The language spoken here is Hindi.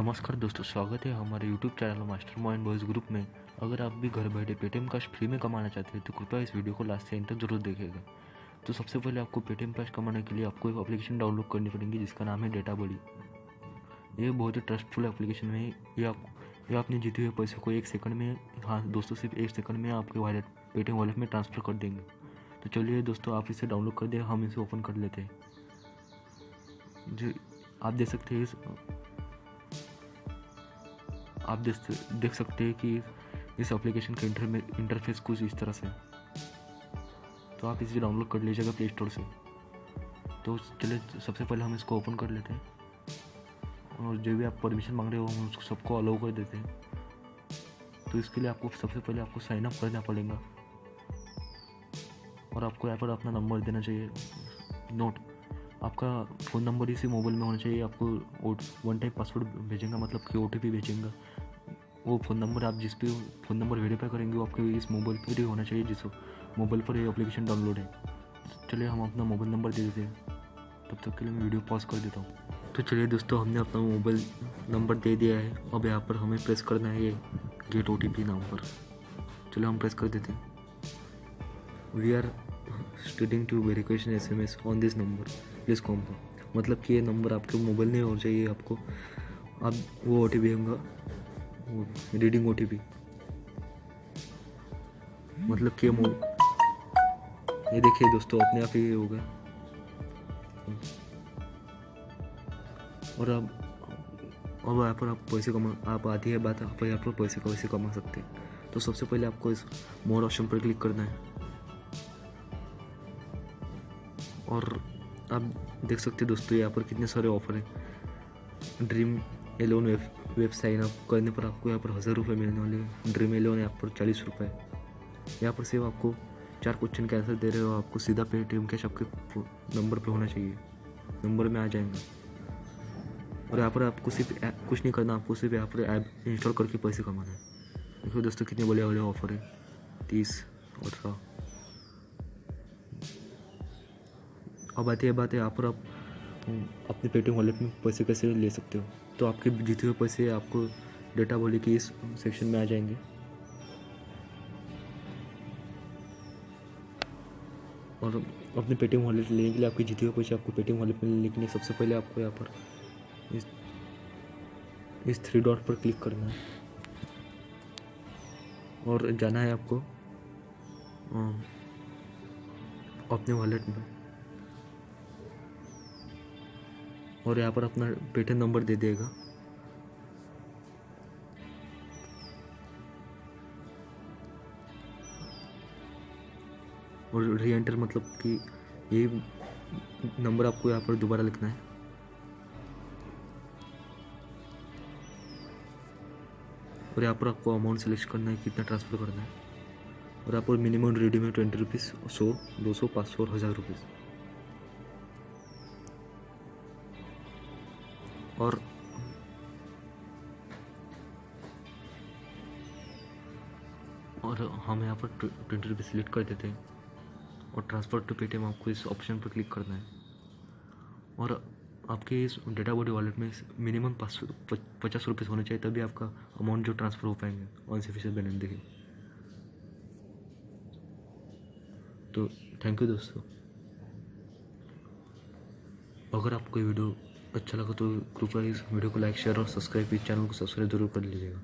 नमस्कार दोस्तों, स्वागत है हमारे YouTube channel master mind boys group में। अगर आप भी घर बैठे पेटीएम कैश फ्री में कमाना चाहते हैं तो कृपया इस वीडियो को लास्ट से एंड तक जरूर देखिएगा। तो सबसे पहले आपको पेटीएम कैश कमाने के लिए आपको एक एप्लीकेशन डाउनलोड करनी पड़ेगी जिसका नाम है DATTABUDDY। ये बहुत ही ट्रस्टफुल एप्लीकेशन है। ये आपने जीते हुए पैसे को 1 सेकंड में, हाँ दोस्तों, सिर्फ 1 सेकंड में आपके पेटीएम वॉलेट में ट्रांसफ़र कर देंगे। तो चलिए दोस्तों, आप इसे डाउनलोड कर दें, हम इसे ओपन कर लेते हैं। जो आप देख सकते हैं आप देख सकते हैं कि इस एप्लीकेशन का इंटरफेस कुछ इस तरह से है। तो आप इसे डाउनलोड कर लीजिएगा प्ले स्टोर से। तो चलिए सबसे पहले हम इसको ओपन कर लेते हैं और जो भी आप परमिशन मांग रहे हो हम उसको सबको अलाउ कर देते हैं। तो इसके लिए आपको सबसे पहले आपको साइन अप करना पड़ेगा और आपको यहाँ पर अपना नंबर देना चाहिए। नोट, आपका फ़ोन नंबर इसी मोबाइल में होना चाहिए। आपको 1 टाइम पासवर्ड भेजेंगे, मतलब कि OTP भेजेंगे। वो फ़ोन नंबर आप जिस पे फ़ोन नंबर वेरीफाई करेंगे वो आपके इस मोबाइल पर ही होना चाहिए जिस मोबाइल पर ये एप्लीकेशन डाउनलोड है। चलिए हम अपना मोबाइल नंबर दे देते हैं। तब तक के लिए मैं वीडियो पॉज कर देता हूँ। तो चलिए दोस्तों, हमने अपना मोबाइल नंबर दे दिया है। अब यहाँ पर हमें प्रेस करना है ये गेट OTP नाम पर। चलिए हम प्रेस कर देते हैं। We are sending to verification SMS on this number, please confirm. मतलब कि ये नंबर आपके मोबाइल नहीं होना चाहिए आपको। अब वो OTP होगा रीडिंग OTP, मतलब कि ये देखिए दोस्तों अपने आप ही हो गया। और अब यहाँ पर आप पैसे कमा, आप आती है बात, आप यहाँ पर पैसे कैसे कमा सकते हैं। तो सबसे पहले आपको इस मोर ऑप्शन पर क्लिक करना है और आप देख सकते हैं दोस्तों यहाँ पर कितने सारे ऑफर हैं। ड्रीम 11 वेब साइन अप करने पर आपको यहाँ पर 1000 रुपये मिलने वाले हैं। ड्रीम 11 ऐप पर 40 रुपये। यहाँ पर सिर्फ आपको 4 क्वेश्चन का आंसर दे रहे हो। आपको सीधा पेटीएम कैश आपके नंबर पे होना चाहिए, नंबर में आ जाएंगे। और यहाँ पर आपको सिर्फ कुछ नहीं करना, आपको सिर्फ यहाँ पर ऐप इंस्टॉल करके पैसे कमाना है। देखो दोस्तों कितने बड़े बड़े ऑफर है, 30, 18। अब आती है बात है यहाँ पर आप अपने पेटीएम वॉलेट में पैसे कैसे ले सकते हो। तो आपके जीते हुए पैसे आपको DATTABUDDY के इस सेक्शन में आ जाएंगे और अपने पेटीएम वॉलेट लेने के लिए आपके जीते हुए पैसे आपको पेटीएम वॉलेट में लेने के लिए सबसे पहले आपको यहाँ पर इस 3 डॉट पर क्लिक करना है और जाना है आपको अपने वॉलेट में और यहाँ पर अपना पेटीएम नंबर दे देगा। और री एंटर, मतलब कि ये नंबर आपको यहाँ पर दोबारा लिखना है। और यहाँ पर आपको अमाउंट सेलेक्ट करना है, कितना ट्रांसफ़र करना है। और यहाँ पर मिनिमम रिडीम है 20 रुपीज़, 100, 200, 500 और 1000 रुपीज़। और हम यहाँ पर 20 रुपीज़ सिलेक्ट कर देते हैं और ट्रांसफ़र टू पेटीएम आपको इस ऑप्शन पर क्लिक करना है। और आपके इस DATTABUDDY वॉलेट में मिनिमम 50 रुपीज़ होने चाहिए, तभी आपका अमाउंट जो ट्रांसफ़र हो पाएंगे अनसफिशिएंट बैलेंस देखिए। तो थैंक यू दोस्तों। अगर आपको ये वीडियो अच्छा लगा तो कृपया इस वीडियो को लाइक, शेयर और सब्सक्राइब, इस चैनल को सब्सक्राइब जरूर कर लीजिएगा।